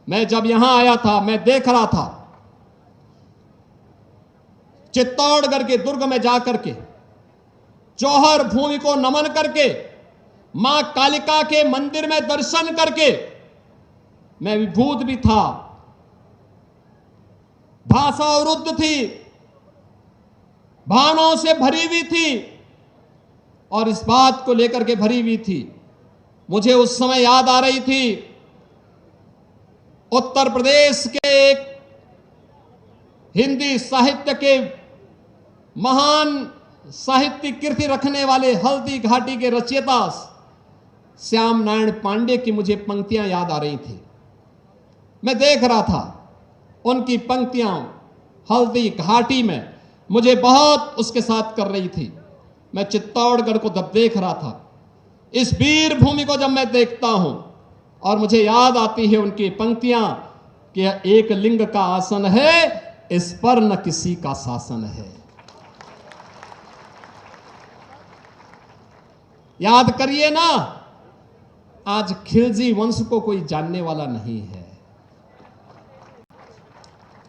मैं जब यहां आया था, मैं देख रहा था चित्तौड़गढ़ के दुर्ग में जाकर के, जौहर भूमि को नमन करके, मां कालिका के मंदिर में दर्शन करके मैं विभूत भी था। भाषा अवरुद्ध थी, भावनाओं से भरी हुई थी और इस बात को लेकर के भरी हुई थी। मुझे उस समय याद आ रही थी उत्तर प्रदेश के एक हिंदी साहित्य के महान साहित्य कीर्ति रखने वाले हल्दी घाटी के रचयिता श्याम नारायण पांडे की मुझे पंक्तियां याद आ रही थी। मैं देख रहा था उनकी पंक्तियां हल्दी घाटी में, मुझे बहुत उसके साथ कर रही थी। मैं चित्तौड़गढ़ को जब देख रहा था, इस वीर भूमि को जब मैं देखता हूं और मुझे याद आती है उनकी पंक्तियां कि यह एक लिंग का आसन है, इस पर न किसी का शासन है। याद करिए ना, आज खिलजी वंश को कोई जानने वाला नहीं है।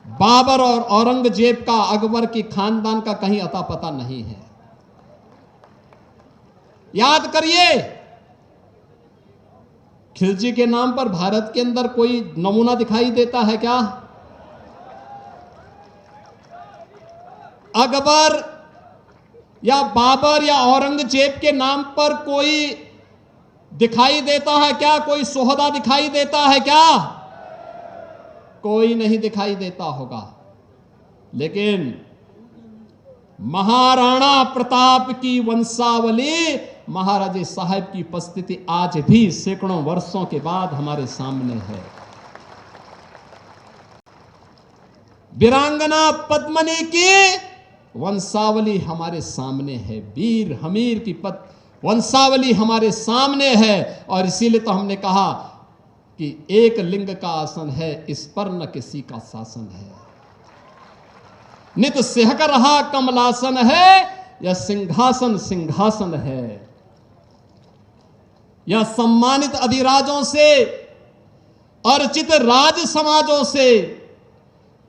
बाबर और औरंगजेब का, अकबर की खानदान का कहीं अता पता नहीं है। याद करिए, खिलजी के नाम पर भारत के अंदर कोई नमूना दिखाई देता है क्या? अकबर या बाबर या औरंगजेब के नाम पर कोई दिखाई देता है क्या? कोई सोहदा दिखाई देता है क्या? कोई नहीं दिखाई देता होगा। लेकिन महाराणा प्रताप की वंशावली, महाराजे साहब की उपस्थिति आज भी सैकड़ों वर्षों के बाद हमारे सामने है। वीरांगना पद्मिनी की वंशावली हमारे सामने है, वीर हमीर की वंशावली हमारे सामने है। और इसीलिए तो हमने कहा कि एक लिंग का आसन है, इस पर न किसी का शासन है। नित सिहक रहा कमलासन है, यह सिंहासन सिंहासन है। यह सम्मानित अधिराजों से, अर्चित राज समाजों से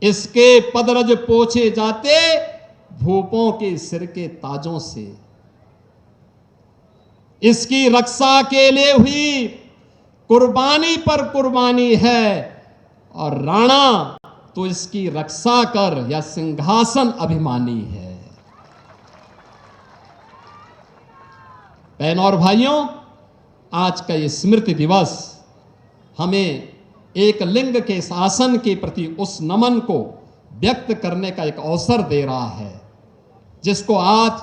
इसके पदरज पोछे जाते, भूपों के सिर के ताजों से। इसकी रक्षा के लिए हुई कुर्बानी पर कुर्बानी है, और राणा तो इसकी रक्षा कर, या सिंहासन अभिमानी है। बहनों और भाइयों, आज का ये स्मृति दिवस हमें एक लिंग के शासन के प्रति उस नमन को व्यक्त करने का एक अवसर दे रहा है, जिसको आज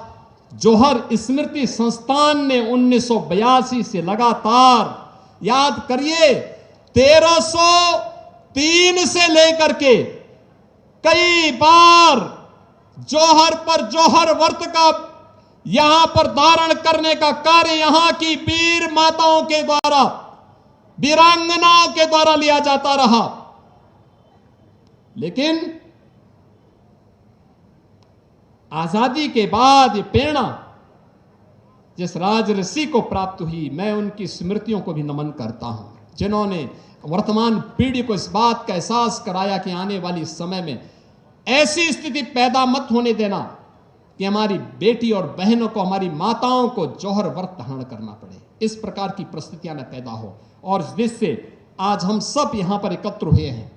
जौहर स्मृति संस्थान ने 1982 से लगातार, याद करिए, 1303 से लेकर के कई बार जौहर पर जौहर व्रत का यहां पर धारण करने का कार्य यहां की वीर माताओं के द्वारा, वीरांगनाओं के द्वारा लिया जाता रहा। लेकिन आजादी के बाद ये प्रेरणा जिस राजऋषि को प्राप्त हुई, मैं उनकी स्मृतियों को भी नमन करता हूं, जिन्होंने वर्तमान पीढ़ी को इस बात का एहसास कराया कि आने वाली समय में ऐसी स्थिति पैदा मत होने देना कि हमारी बेटी और बहनों को, हमारी माताओं को जौहर व्रत धारण करना पड़े। इस प्रकार की परिस्थितियां न पैदा हो, और जिससे आज हम सब यहां पर एकत्र हुए हैं।